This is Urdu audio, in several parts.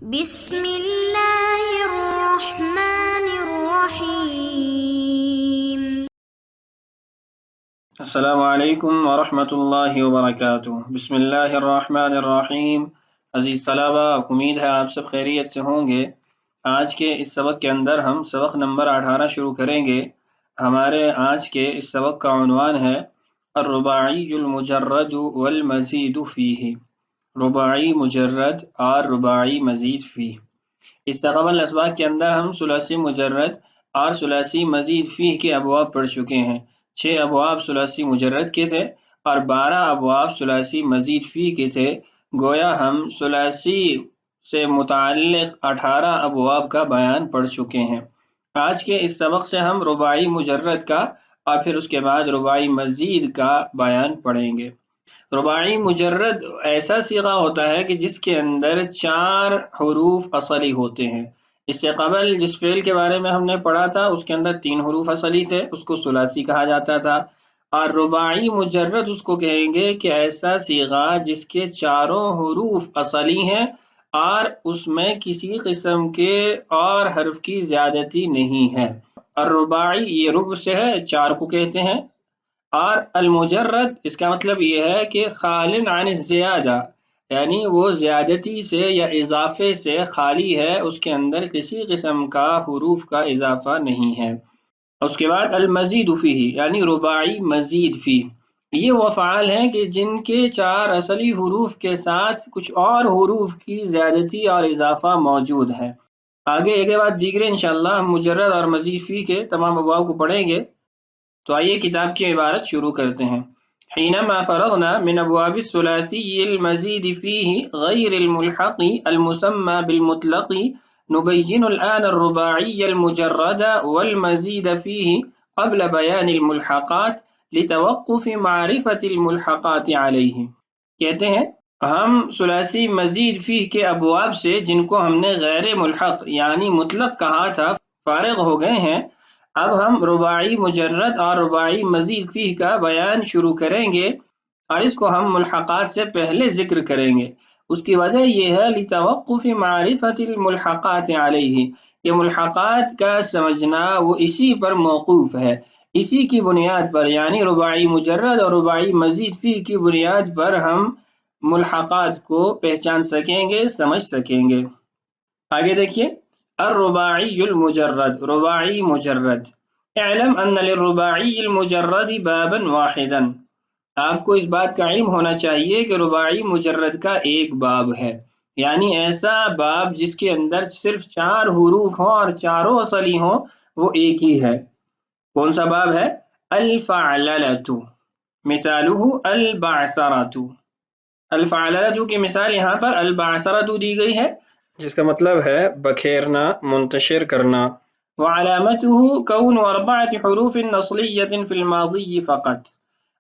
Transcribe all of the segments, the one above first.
بسم اللہ الرحمن الرحیم۔ السلام علیکم ورحمۃ اللہ وبرکاتہ۔ بسم اللہ الرحمن الرحیم۔ عزیز طلبہ، امید ہے آپ سب خیریت سے ہوں گے۔ آج کے اس سبق کے اندر ہم سبق نمبر 18 شروع کریں گے۔ ہمارے آج کے اس سبق کا عنوان ہے الرباعی المجرد والمزید فیہ، رباعی مجرد اور رباعی مزید فیہ۔ اس سے قبل اسباق کے اندر ہم ثلاثی مجرد اور ثلاثی مزید فیہ کے ابواب پڑھ چکے ہیں۔ 6 ابواب ثلاثی مجرد کے تھے اور 12 ابواب ثلاثی مزید فیہ کے تھے۔ گویا ہم ثلاثی سے متعلق 18 ابواب کا بیان پڑھ چکے ہیں۔ آج کے اس سبق سے ہم رباعی مجرد کا اور پھر اس کے بعد رباعی مزید کا بیان پڑھیں گے۔ رباعی مجرد ایسا صیغہ ہوتا ہے کہ جس کے اندر 4 حروف اصلی ہوتے ہیں۔ اس سے قبل جس فعل کے بارے میں ہم نے پڑھا تھا اس کے اندر 3 حروف اصلی تھے، اس کو ثلاثی کہا جاتا تھا۔ اور رباعی مجرد اس کو کہیں گے کہ ایسا صیغہ جس کے 4 حروف اصلی ہیں اور اس میں کسی قسم کے اور حرف کی زیادتی نہیں ہے۔ الرباعی یہ ربع سے ہے، 4 کو کہتے ہیں، اور المجرد اس کا مطلب یہ ہے کہ خال عن الزیادہ، یعنی وہ زیادتی سے یا اضافے سے خالی ہے، اس کے اندر کسی قسم کا حروف کا اضافہ نہیں ہے۔ اس کے بعد المزید فیہ یعنی رباعی مزید فیہ، یہ وہ افعال ہیں کہ جن کے 4 اصلی حروف کے ساتھ کچھ اور حروف کی زیادتی اور اضافہ موجود ہے۔ آگے ایک کے بعد دیگرے انشاءاللہ ہم مجرد اور مزید فیہ کے تمام ابواب کو پڑھیں گے۔ تو آئیے کتاب کی عبارت شروع کرتے ہیں۔ حینما فرغنا من ابواب الثلاثی المزید فیہ غیر الملحق المسمى بالمطلق نبین الآن الرباعی المجرد والمزید فیہ قبل بیان الملحقات لتوقف معرفت الملحقات علیہ۔ کہتے ہیں ہم ثلاثی مزید فیہ کے ابواب سے جن کو ہم نے غیر ملحق یعنی مطلق کہا تھا فارغ ہو گئے ہیں۔ اب ہم رباعی مجرد اور رباعی مزید فیہ کا بیان شروع کریں گے اور اس کو ہم ملحقات سے پہلے ذکر کریں گے۔ اس کی وجہ یہ ہے لتوقف معرفت الملحقات علیہ، کہ ملحقات کا سمجھنا وہ اسی پر موقوف ہے، اسی کی بنیاد پر، یعنی رباعی مجرد اور رباعی مزید فیہ کی بنیاد پر ہم ملحقات کو پہچان سکیں گے، سمجھ سکیں گے۔ آگے دیکھیے الرباعی المجرد، رباعی مجرد۔ اعلم ان للرباعی المجرد بابا واحدا، آپ کو اس بات کا علم ہونا چاہیے کہ رباعی مجرد کا ایک باب ہے، یعنی ایسا باب جس کے اندر صرف 4 حروف ہوں اور 4 اصلی ہوں، وہ ایک ہی ہے۔ کون سا باب ہے؟ الفعللۃ، مثالہ البعثرۃ۔ الفعللۃ کی مثال یہاں پر البعثرۃ دی گئی ہے، جس کا مطلب ہے بکھیرنا، منتشر کرنا۔ وعلامتہ کون 4 حروف اصلیۃ فی الماضی فقط،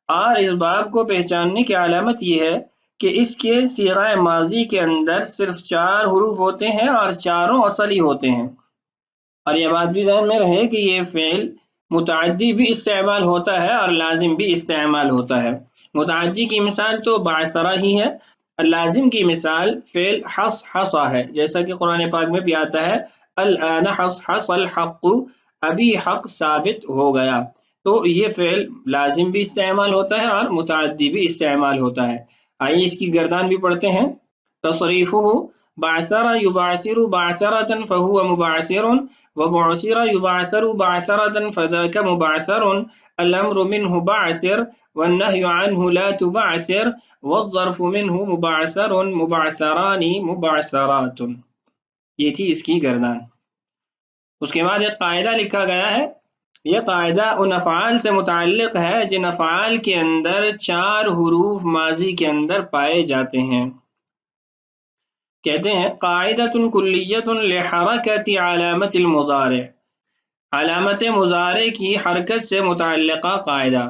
اور اس باب کو پہچاننے کی علامت یہ ہے کہ اس کے صیغہ ماضی کے اندر صرف 4 حروف ہوتے ہیں اور 4 اصلی ہوتے ہیں۔ اور یہ بات بھی ذہن میں رہے کہ یہ فعل متعدی بھی استعمال ہوتا ہے اور لازم بھی استعمال ہوتا ہے۔ متعدی کی مثال تو بعثرہ ہی ہے، لازم کی مثال فعل حصحص ہے، جیسا کہ قرآن پاک میں بھی آتا ہے الآن حصحص الحق، ابھی حق ثابت ہو گیا۔ تو یہ فعل لازم بھی استعمال ہوتا ہے اور متعدی بھی استعمال ہوتا ہے۔ آئیے اس کی گردان بھی پڑھتے ہیں۔ تصریفہ بعثر یبعثر بعثرة فهو مبعثر، وبعثر يبعثر بعثرة فذاك مبعثر، الأمر منه بعثر والنهي عنه لا تبعثر، والظرف منه مبعثر مبعثران مبعثرات۔ یہ تھی اس کی گردان۔ اس کے بعد ایک قاعدہ لکھا گیا ہے، یہ قاعدہ ان افعال سے متعلق ہے جن افعال کے اندر 4 حروف ماضی کے اندر پائے جاتے ہیں۔ کہتے ہیں قاعدۃ کلیۃ لحرکۃ علامت المضارع، علامت مضارع کی حرکت سے متعلقہ قاعدہ۔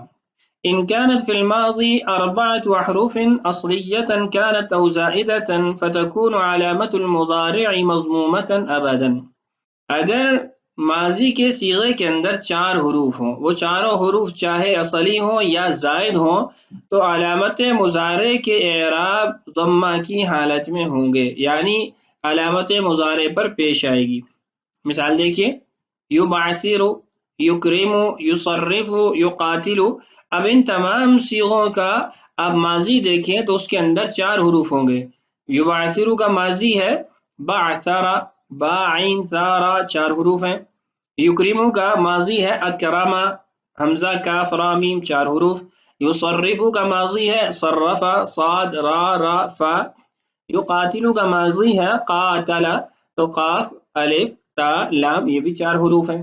ان كانت في الماضي 4 أحرف أصلية كانت أو زائدة فتكون علامة المضارع مضمومة أبدا۔ اگر ماضی کے صیغے کے اندر 4 حروف ہوں، وہ 4 حروف چاہے اصلی ہوں یا زائد ہوں، تو علامت مضارع کے اعراب ضمہ کی حالت میں ہوں گے، یعنی علامت مضارع پر پیش آئے گی۔ مثال دیکھیے، یبعثر، یکرم، یصرف، یقاتل۔ اب ان تمام صیغوں کا آپ ماضی دیکھیں تو اس کے اندر 4 حروف ہوں گے۔ یبعثر کا ماضی ہے بعثر، با عین سارا 4 حروف ہیں۔ یکرم کا ماضی ہے اکرم، حمزہ کاف را میم 4 حروف۔ یصرف کا ماضی ہے صرف، صاد را را فا۔ یقاتل کا ماضی ہے قاتل، تو قاف الف تا لام، یہ بھی 4 حروف ہیں۔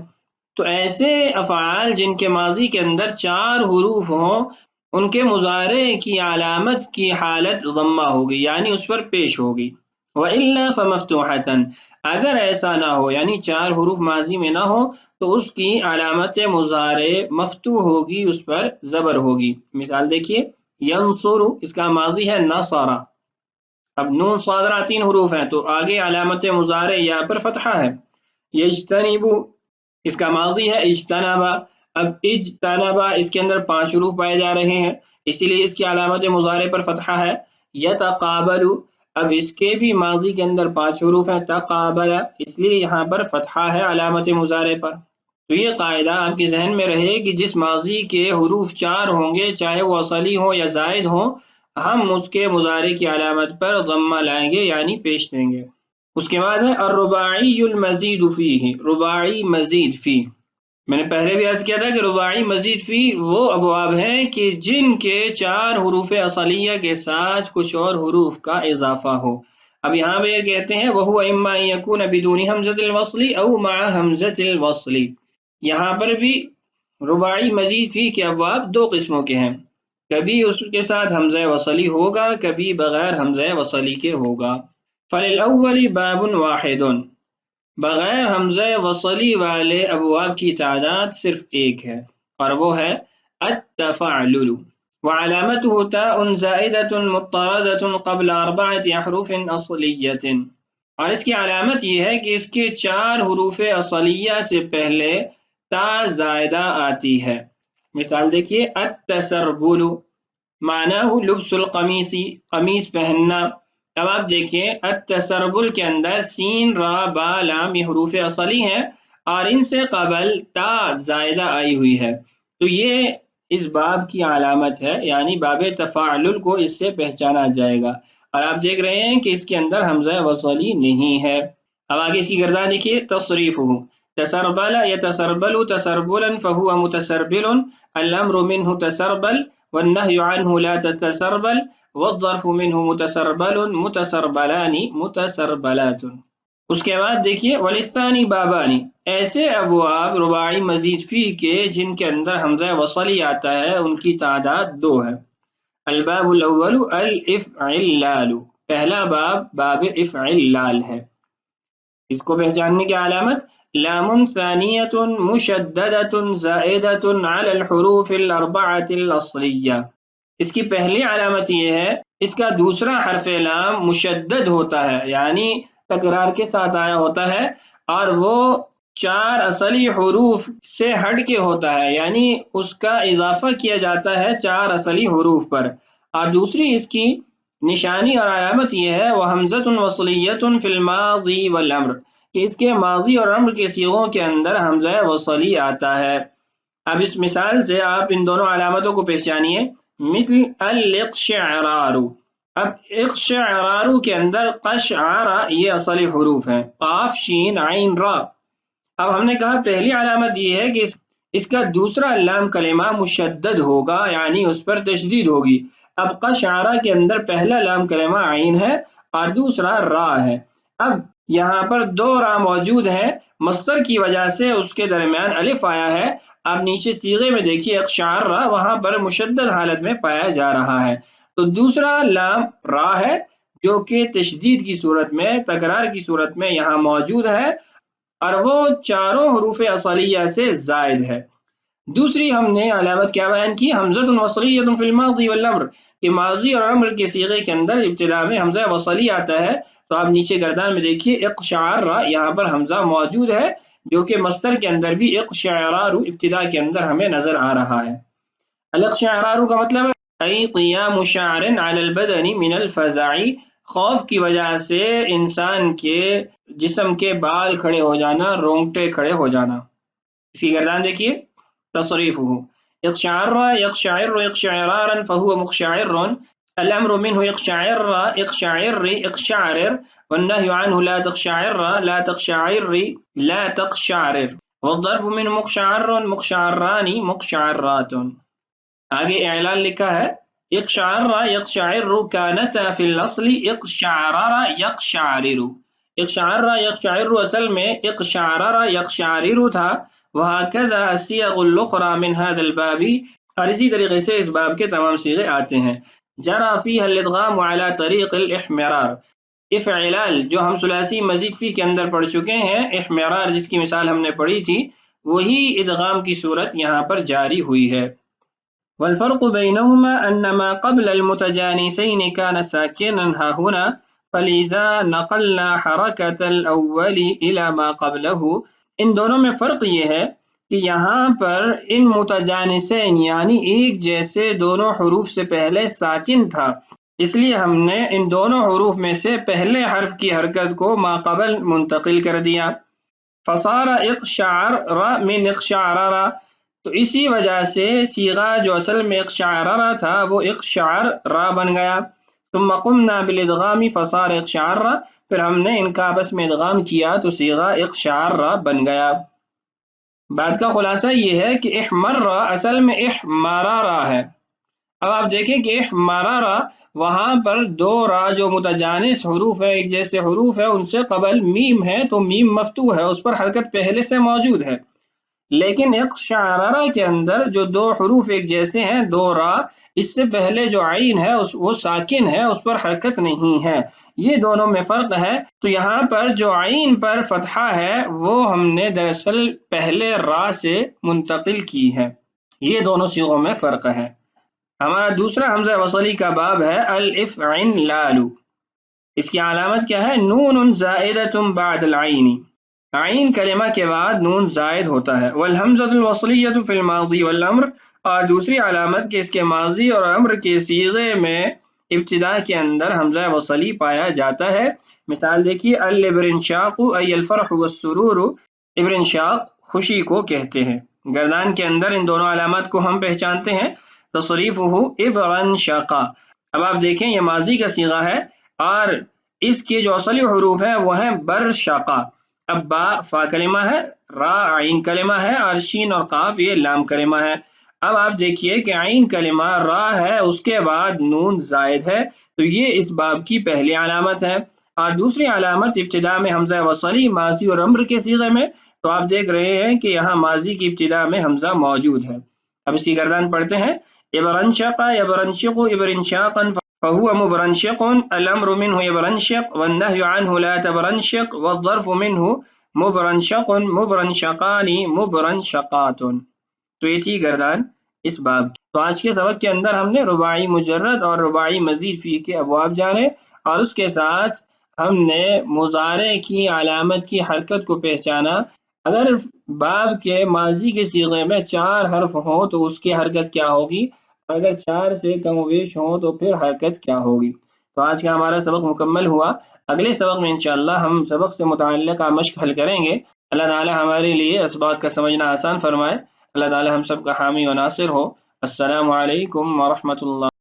تو ایسے افعال جن کے ماضی کے اندر 4 حروف ہوں ان کے مضارع کی علامت کی حالت ضمہ ہوگی، یعنی اس پر پیش ہوگی۔ وَإِلَّا فَمَفْتُوحَةً، اگر ایسا نہ ہو یعنی 4 حروف ماضی میں نہ ہو تو اس کی علامت مضارع مفتوح ہوگی، اس پر زبر ہوگی۔ مثال دیکھیے، ینصر، اس کا ماضی ہے نصر، اب نون صاد را 3 حروف ہیں تو آگے علامت مضارع یا پر فتحہ ہے۔ یجتنب، اس کا ماضی ہے اجتنبا، اب اجتنبا اس کے اندر 5 حروف پائے جا رہے ہیں، اسی لیے اس کی علامت مضارع پر فتحہ ہے۔ یتقابل، اب اس کے بھی ماضی کے اندر 5 حروف ہیں، تقابل، اس لیے یہاں پر فتحہ ہے علامت مضارع پر۔ تو یہ قاعدہ آپ کے ذہن میں رہے کہ جس ماضی کے حروف 4 ہوں گے، چاہے وہ اصلی ہوں یا زائد ہوں، ہم اس کے مضارع کی علامت پر ضمہ لائیں گے یعنی پیش دیں گے۔ اس کے بعد ہے الرباعی المزید فیہ، رباعی مزید فی۔ میں نے پہلے بھی عرض کیا تھا کہ رباعی مزید فی وہ ابواب ہیں کہ جن کے 4 حروف اصلیہ کے ساتھ کچھ اور حروف کا اضافہ ہو۔ اب یہاں پہ یہ کہتے ہیں وَهُوَ إِمَّا أَن يَكُونَ بِدُونِ حَمْزَةِ الْوَصْلِ أَوْ مَعَ حَمْزَةِ الْوَصْلِ۔ یہاں پر بھی رباعی مزید فی کے ابواب 2 قسموں کے ہیں، کبھی اس کے ساتھ حمزہ وصلی ہوگا، کبھی بغیر حمزہ وصلی کے ہوگا۔ فَلِلْأَوَّلِ بَابٌ وَاحِدٌ، بغیر حمزہ وصلی والے ابواب کی تعداد صرف ایک ہے اور وہ ہے التفعلل، وعلامته تاء زائدة مضطردة قبل 4 احرف اصلیۃ، اور اس کی علامت یہ ہے کہ اس کے 4 حروف اصلیہ سے پہلے تا زائدہ آتی ہے۔ مثال دیکھیے، التسربل معناہ لبس القمیص، قمیص پہننا۔ اب آپ دیکھیں التسربل کے اندر سین را با لام یہ حروف اصلی ہیں اور ان سے قبل تا زائدہ آئی ہوئی ہے، تو یہ اس باب کی علامت ہے، یعنی باب تفاعل کو اس سے پہچانا جائے گا۔ اور آپ دیکھ رہے ہیں کہ اس کے اندر حمزہ وصلی نہیں ہے۔ اب آگے اس کی گردان دیکھیے، تصریفہ تسربل یتسربل تسربلا فهو متسربل، الامر منه تسربل والنهي عنه لا تتسربل، والظرف منه متسربل متسربلان متسربلات۔ اس کے بعد دیکھیے وللثانی بابانی، ایسے ابواب رباعی مزید فی کے جن کے اندر حمزہ وصلی آتا ہے ان کی تعداد 2 ہے۔ الباب الاول الافعلال، پہلا باب باب افعلال ہے۔ اس کو پہچاننے کی علامت لام ثانیۃ مشددۃ زائدۃ علی الحروف الاربعۃ الاصلیہ، اس کی پہلی علامت یہ ہے اس کا دوسرا حرف لام مشدد ہوتا ہے، یعنی تکرار کے ساتھ آیا ہوتا ہے اور وہ 4 اصلی حروف سے ہٹ کے ہوتا ہے، یعنی اس کا اضافہ کیا جاتا ہے 4 اصلی حروف پر۔ اور دوسری اس کی نشانی اور علامت یہ ہے وہ حمزۃ وصلیۃ فی الماضی والامر، کہ اس کے ماضی اور امر کے صیغوں کے اندر حمزہ وصلی آتا ہے۔ اب اس مثال سے آپ ان دونوں علامتوں کو پہچانیے۔ مثل الاقشعرار، اب اقشعرار کے اندر قشعر یہ اصلی حروف ہیں، قاف شین عین را۔ اب ہم نے کہا پہلی علامت یہ ہے کہ اس کا دوسرا لام کلمہ مشدد ہوگا، یعنی اس پر تشدید ہوگی۔ اب قشعر کے اندر پہلا لام کلمہ عین ہے اور دوسرا را ہے۔ اب یہاں پر 2 را موجود ہیں، مصدر کی وجہ سے اس کے درمیان الف آیا ہے۔ آپ نیچے صیغے میں دیکھیے اقشعر را، وہاں پر مشدد حالت میں پایا جا رہا ہے، تو دوسرا لام را ہے جو کہ تشدید کی صورت میں، تکرار کی صورت میں یہاں موجود ہے اور وہ 4 حروف اصلیہ سے زائد ہے۔ دوسری ہم نے علامت کیا بیان کی؟ حمزۃ وصلیۃ فی الماضی والامر، کہ ماضی اور امر کے صیغے کے اندر ابتدا میں حمزہ وصلی آتا ہے، تو آپ نیچے گردان میں دیکھیے اقشعر را، یہاں پر حمزہ موجود ہے جو کہ مصدر کے اندر بھی اقشعرار ابتدا کے اندر ہمیں نظر آ رہا ہے۔ الاقشعرار کا مطلب ہے ای قیام شعر علی البدن من الفزع خوف کی وجہ سے انسان کے جسم کے بال کھڑے ہو جانا، رونگٹے کھڑے ہو جانا. اس کی گردان دیکھیے. تصریف ہو اقشعر يقشعر اقشعرارا فهو مقشعر، الامر منه اقشعر اقشعر اقشعرر، والنهي عنه لا تقشعر لا تقشعر لا تقشعرر، والظرف منه مقشعر مقشعران مقشعرات. آگے اعلان لکھا ہے اقشعر يقشعر كانتا في الاصل اقشعرر يقشعرر. اقشعر يقشعر اصل میں اقشعرر يقشعرر تھا. وهكذا الصيغ الاخرى من هذا الباب، اور اسی طریقے سے اس باب کے تمام صیغے آتے ہیں. جرى فيها الادغام على طريق الاحمرار. افعلال جو ہم ثلاثی مزید فی کے اندر پڑھ چکے ہیں، احمرار جس کی مثال ہم نے پڑھی تھی، وہی ادغام کی صورت یہاں پر جاری ہوئی ہے. والفرق بينهما أن ما قبل المتجانسين كان ساكنا ها هنا، فلذا نقلنا حركة الأول إلى ما قبله. ان دونوں میں فرق یہ ہے کہ یہاں پر ان متجانسین یعنی ایک جیسے دونوں حروف سے پہلے ساکن تھا، اس لیے ہم نے ان دونوں حروف میں سے پہلے حرف کی حرکت کو ما قبل منتقل کر دیا. فصار اقشعر من اقشعرر، تو اسی وجہ سے صیغہ جو اصل میں اقشعرر تھا وہ اقشعر بن گیا. ثم قمنا بالادغام فصار اقشعر، پھر ہم نے ان کا آپس میں ادغام کیا تو صیغہ اقشعر بن گیا. بات کا خلاصہ یہ ہے کہ احمر اصل میں احمرارا ہے. اب آپ دیکھیں کہ احمرارا وہاں پر دو را جو متجانس حروف ہے، ایک جیسے حروف ہے، ان سے قبل میم ہے تو میم مفتوح ہے، اس پر حرکت پہلے سے موجود ہے. لیکن اقشعرارا کے اندر جو دو حروف ایک جیسے ہیں، دو را، اس سے پہلے جو عین ہے وہ ساکن ہے، اس پر حرکت نہیں ہے. یہ دونوں میں فرق ہے. تو یہاں پر جو عین پر فتحہ ہے وہ ہم نے دراصل پہلے را سے منتقل کی ہے. یہ دونوں صیغوں میں فرق ہے. ہمارا دوسرا حمزہ وصلی کا باب ہے الافعلال. اس کی علامت کیا ہے؟ نون زائدۃ بعد العین، عین کلمہ کے بعد نون زائد ہوتا ہے. والحمزۃ الوصلیۃ فی الماضی والامر، اور دوسری علامت کہ اس کے ماضی اور امر کے صیغے میں ابتدا کے اندر حمزہ وصلی پایا جاتا ہے. مثال دیکھیے الابرنشاق ای الفرح والسرور، ابرنشاق خوشی کو کہتے ہیں. گردان کے اندر ان دونوں علامات کو ہم پہچانتے ہیں. تصریفہ ابرنشاقا. اب آپ دیکھیں یہ ماضی کا صیغہ ہے اور اس کے جو اصلی حروف ہیں وہ ہیں برشاقا. اب با فا کلمہ ہے، را عین کلمہ ہے، اور شین اور قاف یہ لام کلمہ ہے. اب آپ دیکھیے کہ عین کلمہ را ہے، اس کے بعد نون زائد ہے، تو یہ اس باب کی پہلی علامت ہے. اور دوسری علامت ابتدا میں حمزہ وصلی ماضی اور امر کے صیغے میں، تو آپ دیکھ رہے ہیں کہ یہاں ماضی کی ابتدا میں حمزہ موجود ہے. اب اسی گردان پڑھتے ہیں ابرنشق یبرنشق ابرنشاقا فهو مبرنشق، الامر منه يبرنشق والنهي عنه لا تبرنشق، والظرف منه مبرنشق مبرنشقان مبرنشقات. تو یہ تھی گردان اس باب. تو آج کے سبق کے اندر ہم نے رباعی مجرد اور رباعی مزید فی کے ابواب جانے، اور اس کے ساتھ ہم نے مضارع کی علامت کی حرکت کو پہچانا. اگر باب کے ماضی کے صیغے میں 4 حرف ہوں تو اس کی حرکت کیا ہوگی، اگر 4 سے کم و بیش ہوں تو پھر حرکت کیا ہوگی. تو آج کا ہمارا سبق مکمل ہوا. اگلے سبق میں انشاءاللہ ہم سبق سے متعلقہ مشق حل کریں گے. اللہ تعالی ہمارے لیے اسباق کا سمجھنا آسان فرمائے. اللہ تعالی ہم سب کا حامی و ناصر ہو. السلام علیکم ورحمۃ اللہ.